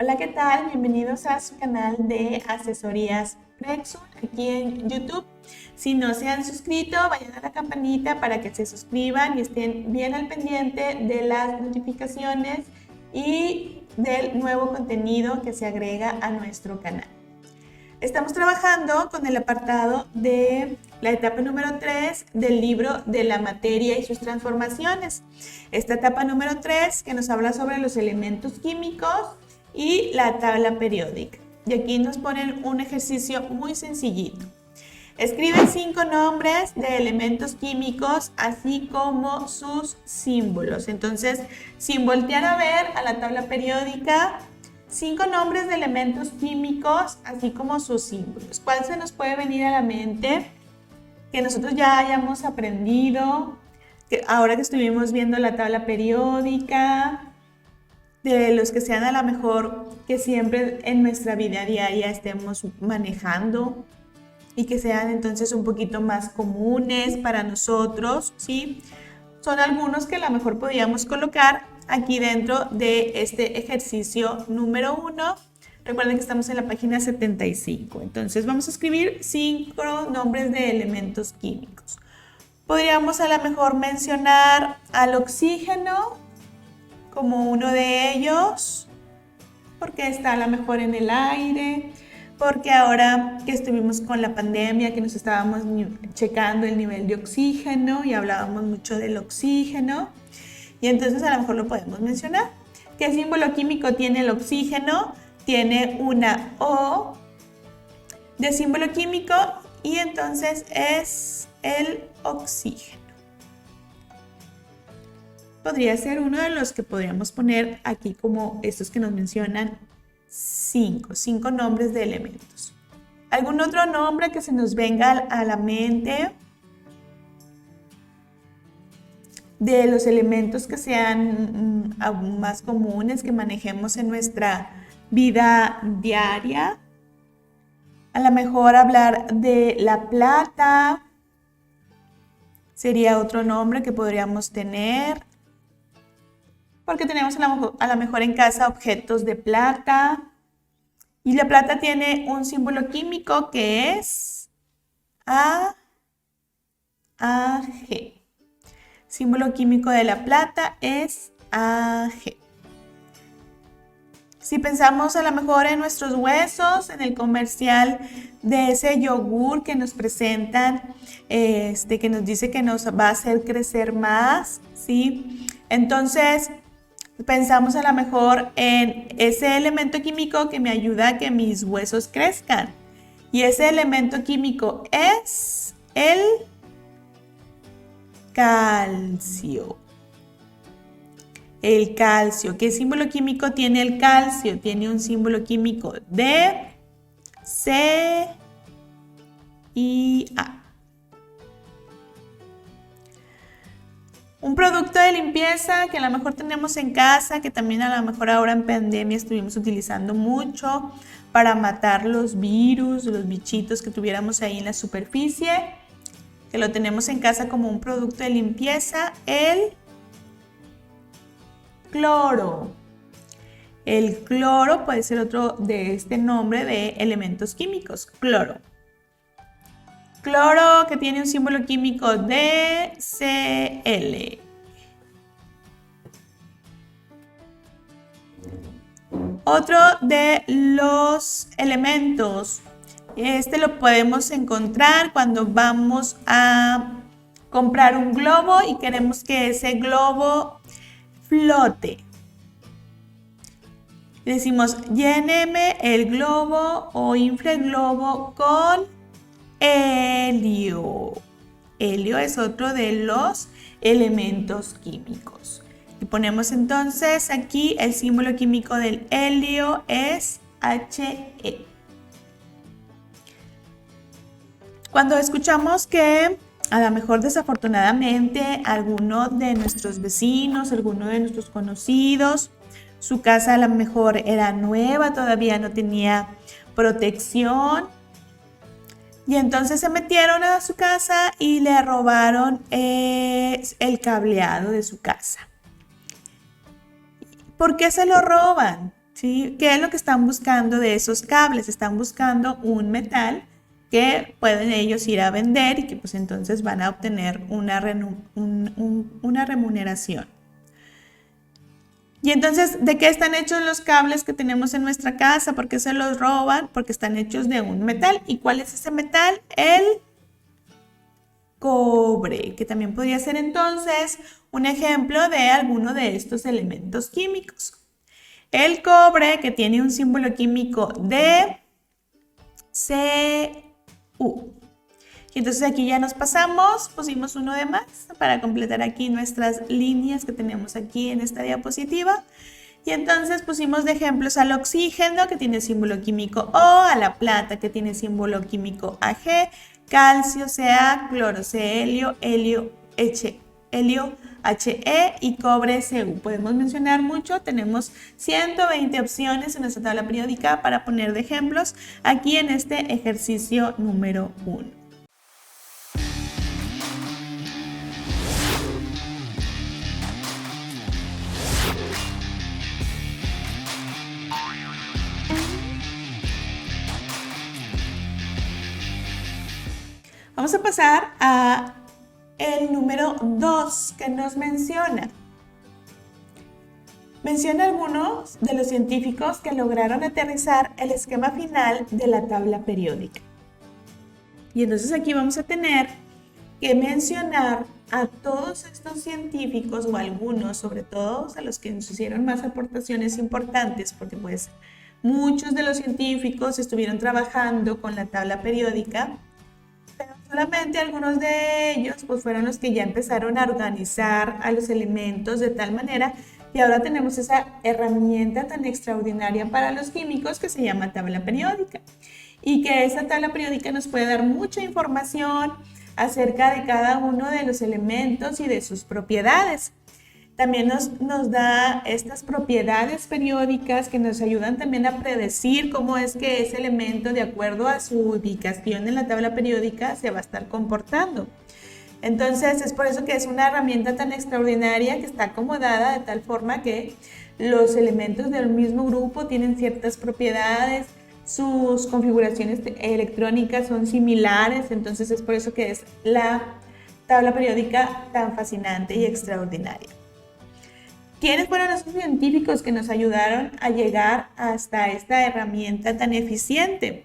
Hola, ¿qué tal? Bienvenidos a su canal de asesorías Prexul aquí en YouTube. Si no se han suscrito, vayan a la campanita para que se suscriban y estén bien al pendiente de las notificaciones y del nuevo contenido que se agrega a nuestro canal. Estamos trabajando con el apartado de la etapa número 3 del libro de la materia y sus transformaciones. Esta etapa número 3 que nos habla sobre los elementos químicos y la tabla periódica. Y aquí nos ponen un ejercicio muy sencillito. Escribe 5 nombres de elementos químicos, así como sus símbolos. Entonces, sin voltear a ver a la tabla periódica, 5 nombres de elementos químicos, así como sus símbolos. ¿Cuál se nos puede venir a la mente? Que nosotros ya hayamos aprendido, que ahora que estuvimos viendo la tabla periódica, de los que sean a lo mejor que siempre en nuestra vida diaria estemos manejando y que sean entonces un poquito más comunes para nosotros, ¿sí? Son algunos que a lo mejor podríamos colocar aquí dentro de este ejercicio número 1. Recuerden que estamos en la página 75. Entonces vamos a escribir 5 nombres de elementos químicos. Podríamos a lo mejor mencionar al oxígeno como uno de ellos, porque está a lo mejor en el aire, porque ahora que estuvimos con la pandemia, que nos estábamos checando el nivel de oxígeno y hablábamos mucho del oxígeno, y entonces a lo mejor lo podemos mencionar. ¿Qué símbolo químico tiene el oxígeno? Tiene una O de símbolo químico y entonces es el oxígeno. Podría ser uno de los que podríamos poner aquí como estos que nos mencionan cinco nombres de elementos. ¿Algún otro nombre que se nos venga a la mente de los elementos que sean aún más comunes que manejemos en nuestra vida diaria? A lo mejor hablar de la plata sería otro nombre que podríamos tener, porque tenemos a lo mejor en casa objetos de plata. Y la plata tiene un símbolo químico que es AG. Símbolo químico de la plata es AG. Si pensamos a lo mejor en nuestros huesos, en el comercial de ese yogur que nos presentan, que nos dice que nos va a hacer crecer más, ¿sí? Entonces, pensamos a lo mejor en ese elemento químico que me ayuda a que mis huesos crezcan. Y ese elemento químico es el calcio. El calcio. ¿Qué símbolo químico tiene el calcio? Tiene un símbolo químico de C y A. Un producto de limpieza que a lo mejor tenemos en casa, que también a lo mejor ahora en pandemia estuvimos utilizando mucho para matar los virus, los bichitos que tuviéramos ahí en la superficie, que lo tenemos en casa como un producto de limpieza, el cloro. El cloro puede ser otro de este nombre de elementos químicos, cloro. Cloro que tiene un símbolo químico de Cl. Otro de los elementos, lo podemos encontrar cuando vamos a comprar un globo y queremos que ese globo flote. Decimos, lléneme el globo o infle el globo con helio. Helio es otro de los elementos químicos. Y ponemos entonces aquí el símbolo químico del helio es He. Cuando escuchamos que a lo mejor desafortunadamente alguno de nuestros vecinos, alguno de nuestros conocidos, su casa a lo mejor era nueva, todavía no tenía protección, y entonces se metieron a su casa y le robaron el cableado de su casa. ¿Por qué se lo roban? ¿sí? ¿Qué es lo que están buscando de esos cables? Están buscando un metal que pueden ellos ir a vender y que pues entonces van a obtener una remuneración. Y entonces, ¿de qué están hechos los cables que tenemos en nuestra casa? ¿Por qué se los roban? Porque están hechos de un metal. ¿Y cuál es ese metal? El cobre, que también podría ser entonces un ejemplo de alguno de estos elementos químicos. El cobre, que tiene un símbolo químico de Cu. Y entonces aquí ya nos pasamos, pusimos uno de más para completar aquí nuestras líneas que tenemos aquí en esta diapositiva. Y entonces pusimos de ejemplos al oxígeno, que tiene símbolo químico O, a la plata, que tiene símbolo químico Ag, calcio Ca, cloro CeHelio, helio He y cobre Cu. Podemos mencionar mucho, tenemos 120 opciones en nuestra tabla periódica para poner de ejemplos aquí en este ejercicio número 1. Vamos a pasar a el número 2 que nos menciona. Menciona algunos de los científicos que lograron aterrizar el esquema final de la tabla periódica. Y entonces aquí vamos a tener que mencionar a todos estos científicos o algunos, sobre todo a los que nos hicieron más aportaciones importantes, porque pues muchos de los científicos estuvieron trabajando con la tabla periódica, pero solamente algunos de ellos pues fueron los que ya empezaron a organizar a los elementos de tal manera que ahora tenemos esa herramienta tan extraordinaria para los químicos que se llama tabla periódica, y que esa tabla periódica nos puede dar mucha información acerca de cada uno de los elementos y de sus propiedades. También nos da estas propiedades periódicas que nos ayudan también a predecir cómo es que ese elemento, de acuerdo a su ubicación en la tabla periódica, se va a estar comportando. Entonces, es por eso que es una herramienta tan extraordinaria que está acomodada de tal forma que los elementos del mismo grupo tienen ciertas propiedades, sus configuraciones electrónicas son similares, entonces es por eso que es la tabla periódica tan fascinante y extraordinaria. ¿Quiénes fueron los científicos que nos ayudaron a llegar hasta esta herramienta tan eficiente?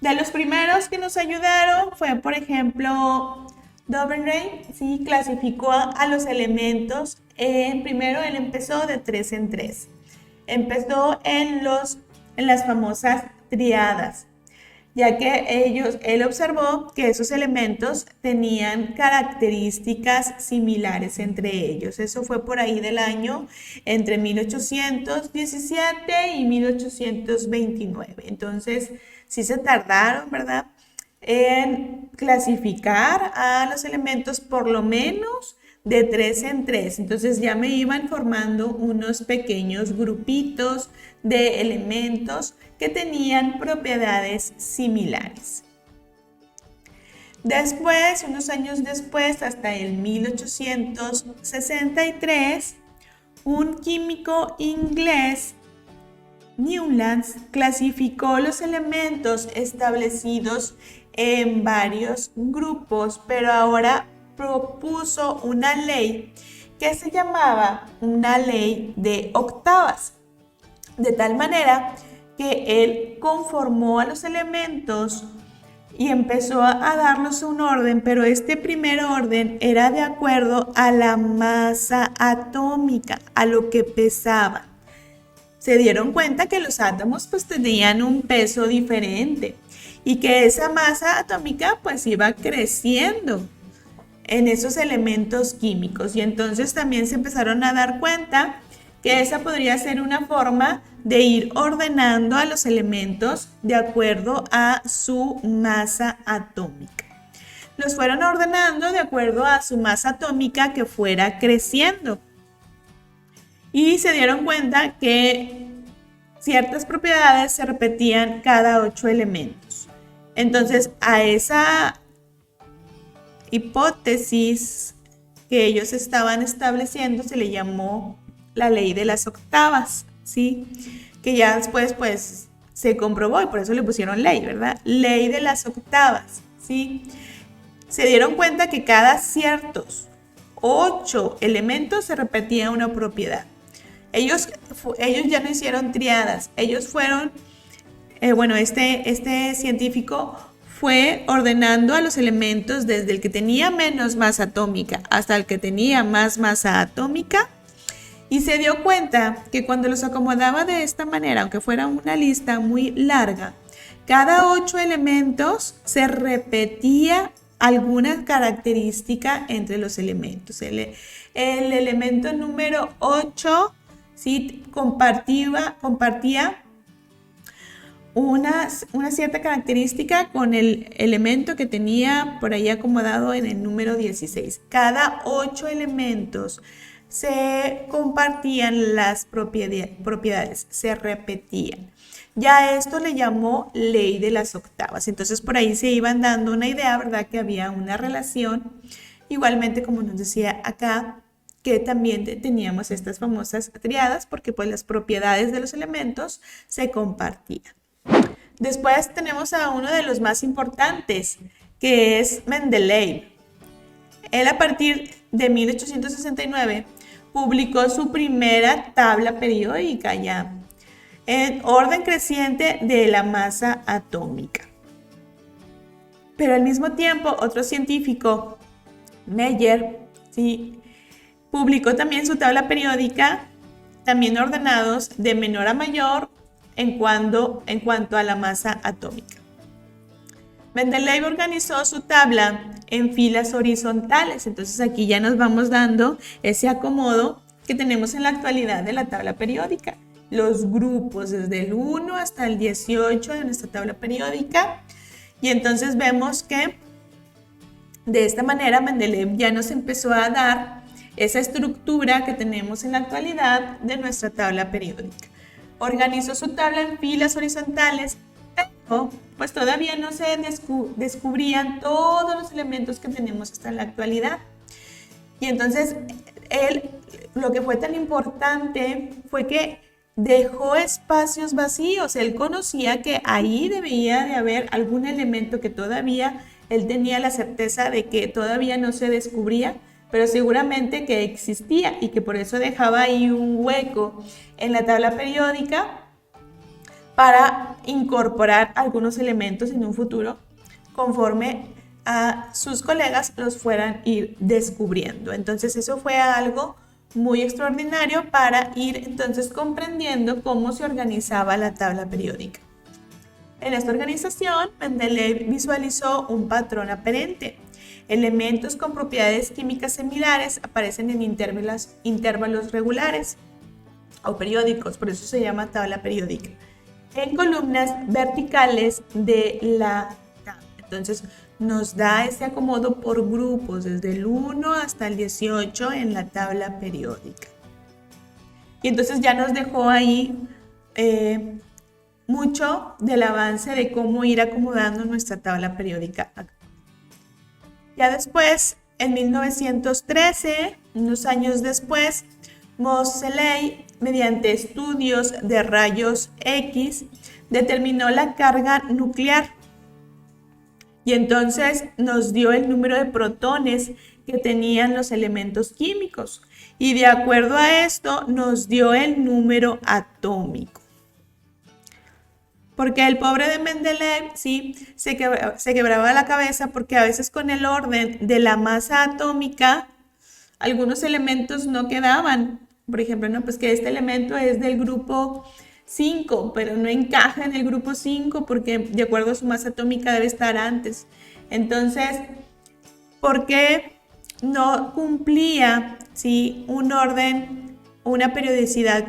De los primeros que nos ayudaron fue, por ejemplo, Doberan, sí, clasificó a los elementos. Primero él empezó de 3 en 3. Empezó en las famosas triadas, ya que él observó que esos elementos tenían características similares entre ellos. Eso fue por ahí del año entre 1817 y 1829. Entonces, sí se tardaron, ¿verdad?, en clasificar a los elementos por lo menos de 3 en 3. Entonces ya me iban formando unos pequeños grupitos de elementos que tenían propiedades similares. Después, unos años después, hasta el 1863, un químico inglés, Newlands, clasificó los elementos establecidos en varios grupos, pero ahora propuso una ley que se llamaba una ley de octavas, de tal manera que él conformó a los elementos y empezó a darlos un orden, pero este primer orden era de acuerdo a la masa atómica, a lo que pesaba. Se dieron cuenta que los átomos pues tenían un peso diferente y que esa masa atómica pues iba creciendo en esos elementos químicos, y entonces también se empezaron a dar cuenta que esa podría ser una forma de ir ordenando a los elementos de acuerdo a su masa atómica. Los fueron ordenando de acuerdo a su masa atómica que fuera creciendo. Y se dieron cuenta que ciertas propiedades se repetían cada 8 elementos. Entonces, a esa hipótesis que ellos estaban estableciendo se le llamó la ley de las octavas, ¿sí? Que ya después pues se comprobó y por eso le pusieron ley, ¿verdad? Ley de las octavas, ¿sí? Se dieron cuenta que cada ciertos 8 elementos se repetía una propiedad. Ellos ya no hicieron triadas, ellos fueron, este científico fue ordenando a los elementos desde el que tenía menos masa atómica hasta el que tenía más masa atómica y se dio cuenta que cuando los acomodaba de esta manera, aunque fuera una lista muy larga, cada 8 elementos se repetía alguna característica entre los elementos. El elemento número 8 ¿sí? compartía una cierta característica con el elemento que tenía por ahí acomodado en el número 16. Cada 8 elementos se compartían las propiedades, se repetían. Ya esto le llamó ley de las octavas. Entonces por ahí se iban dando una idea, ¿verdad? Que había una relación. Igualmente, como nos decía acá, que también teníamos estas famosas triadas porque pues las propiedades de los elementos se compartían. Después tenemos a uno de los más importantes, que es Mendeleev. Él a partir de 1869 publicó su primera tabla periódica ya, en orden creciente de la masa atómica. Pero al mismo tiempo, otro científico, Meyer, ¿sí? publicó también su tabla periódica, también ordenados de menor a mayor en cuanto a la masa atómica. Mendeleev organizó su tabla en filas horizontales, entonces aquí ya nos vamos dando ese acomodo que tenemos en la actualidad de la tabla periódica. Los grupos desde el 1 hasta el 18 de nuestra tabla periódica y entonces vemos que de esta manera Mendeleev ya nos empezó a dar esa estructura que tenemos en la actualidad de nuestra tabla periódica. Organizó su tabla en filas horizontales, pero pues todavía no se descubrían todos los elementos que tenemos hasta la actualidad. Y entonces él, lo que fue tan importante fue que dejó espacios vacíos. Él conocía que ahí debía de haber algún elemento que todavía él tenía la certeza de que todavía no se descubría, pero seguramente que existía y que por eso dejaba ahí un hueco en la tabla periódica para incorporar algunos elementos en un futuro conforme a sus colegas los fueran ir descubriendo. Entonces eso fue algo muy extraordinario para ir entonces comprendiendo cómo se organizaba la tabla periódica. En esta organización, Mendeleev visualizó un patrón aparente. Elementos con propiedades químicas similares aparecen en intervalos regulares o periódicos, por eso se llama tabla periódica, en columnas verticales de la tabla. Entonces nos da este acomodo por grupos, desde el 1 hasta el 18 en la tabla periódica. Y entonces ya nos dejó ahí mucho del avance de cómo ir acomodando nuestra tabla periódica. Ya después, en 1913, unos años después, Moseley, mediante estudios de rayos X, determinó la carga nuclear y entonces nos dio el número de protones que tenían los elementos químicos y de acuerdo a esto nos dio el número atómico. Porque el pobre de Mendeleev sí se quebraba la cabeza porque a veces con el orden de la masa atómica algunos elementos no quedaban. Por ejemplo, no, pues que este elemento es del grupo 5, pero no encaja en el grupo 5 porque de acuerdo a su masa atómica debe estar antes. Entonces, ¿por qué no cumplía ¿sí? un orden, una periodicidad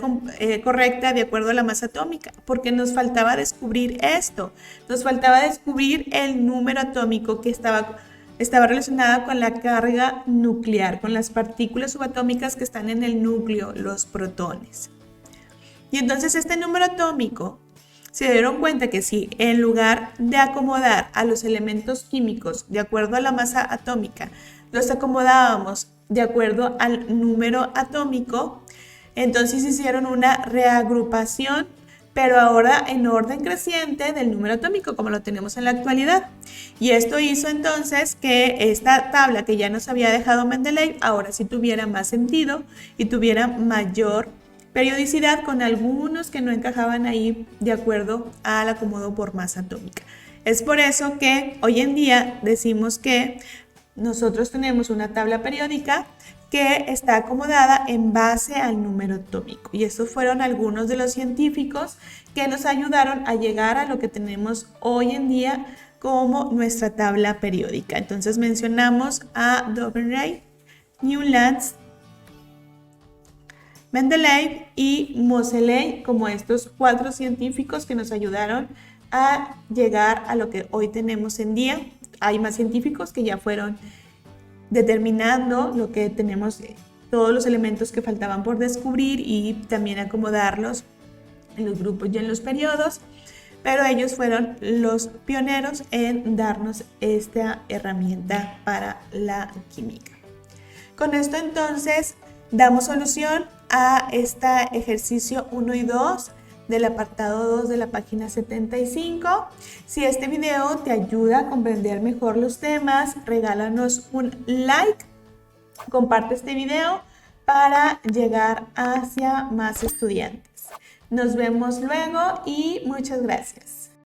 correcta de acuerdo a la masa atómica? Porque nos faltaba descubrir esto, nos faltaba descubrir el número atómico que estaba relacionada con la carga nuclear, con las partículas subatómicas que están en el núcleo, los protones. Y entonces este número atómico, se dieron cuenta que si en lugar de acomodar a los elementos químicos de acuerdo a la masa atómica, los acomodábamos de acuerdo al número atómico, Entonces hicieron una reagrupación, pero ahora en orden creciente del número atómico, como lo tenemos en la actualidad. Y esto hizo entonces que esta tabla que ya nos había dejado Mendeleev ahora sí tuviera más sentido y tuviera mayor periodicidad, con algunos que no encajaban ahí de acuerdo al acomodo por masa atómica. Es por eso que hoy en día decimos que nosotros tenemos una tabla periódica que está acomodada en base al número atómico. Y estos fueron algunos de los científicos que nos ayudaron a llegar a lo que tenemos hoy en día como nuestra tabla periódica. Entonces mencionamos a Dobereid, Newlands, Mendeleev y Moseley como estos 4 científicos que nos ayudaron a llegar a lo que hoy tenemos en día. Hay más científicos que ya fueron determinando lo que tenemos, todos los elementos que faltaban por descubrir y también acomodarlos en los grupos y en los periodos, pero ellos fueron los pioneros en darnos esta herramienta para la química. Con esto entonces damos solución a este ejercicio 1 y 2 del apartado 2 de la página 75. Si este video te ayuda a comprender mejor los temas, regálanos un like, comparte este video para llegar hacia más estudiantes. Nos vemos luego y muchas gracias.